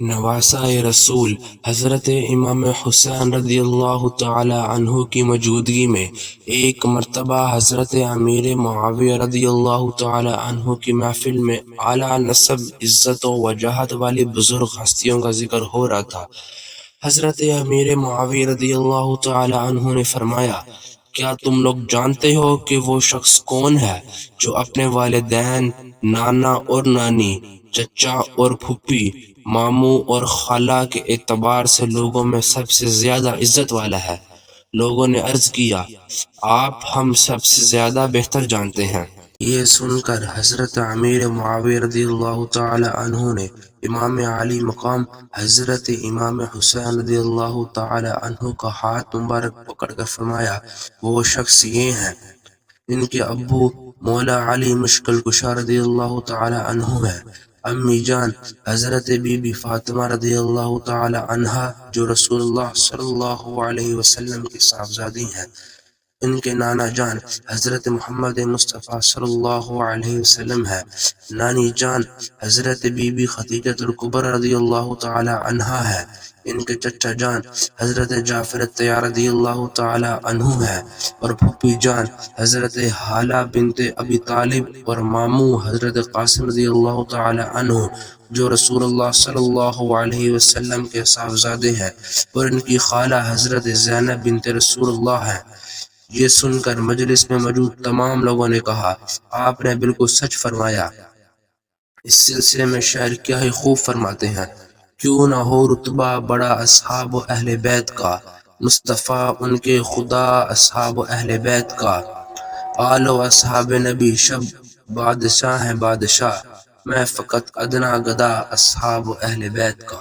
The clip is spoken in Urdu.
نواسہ رسول حضرت امام حسین رضی اللہ تعالی عنہ کی موجودگی میں ایک مرتبہ حضرت امیر معاویہ رضی اللہ تعالی عنہ کی محفل میں اعلیٰ نسب، عزت و وجاہت والی بزرگ ہستیوں کا ذکر ہو رہا تھا۔ حضرت امیر معاویہ رضی اللہ تعالی عنہ نے فرمایا، کیا تم لوگ جانتے ہو کہ وہ شخص کون ہے جو اپنے والدین، نانا اور نانی، چچا اور پھوپھی، ماموں اور خالہ کے اعتبار سے لوگوں میں سب سے زیادہ عزت والا ہے؟ لوگوں نے عرض کیا، آپ ہم سب سے زیادہ بہتر جانتے ہیں۔ یہ سن کر حضرت امیر معاویہ رضی اللہ تعالی عنہ نے امام علی مقام حضرت امام حسین رضی اللہ تعالی عنہ کا ہاتھ مبارک پکڑ کر فرمایا، وہ شخص یہ ہیں، ان کے ابو مولا علی مشکل کشا رضی اللہ تعالی عنہ ہے، امی جان حضرت بی بی فاطمہ رضی اللہ تعالی عنہا جو رسول اللہ صلی اللہ علیہ وسلم کی صاحبزادی ہیں، ان کے نانا جان حضرت محمد مصطفیٰ صلی اللہ علیہ وسلم ہے، نانی جان حضرت بی بی خدیجہ الکبریٰ رضی اللہ تعالی عنہا ہے، ان کے چچا جان حضرت جعفر الطیار رضی اللہ تعالی عنہ ہے، اور پھوپھی جان حضرت حالہ بنت ابی طالب، اور ماموں حضرت قاسم رضی اللہ تعالی عنہ جو رسول اللہ صلی اللہ علیہ وسلم کے صاحبزادے ہیں، اور ان کی خالہ حضرت زینب بنت رسول اللہ ہے۔ یہ سن کر مجلس میں موجود تمام لوگوں نے کہا، آپ نے بالکل سچ فرمایا۔ اس سلسلے میں شاعر کیا ہی خوب فرماتے ہیں، کیوں نہ ہو رتبہ بڑا اصحاب و اہل بیت کا، مصطفیٰ ان کے خدا اصحاب و اہل بیت کا، آل و اصحاب نبی شب بادشاہ ہیں بادشاہ، میں فقط ادنا گدا اصحاب و اہل بیت کا۔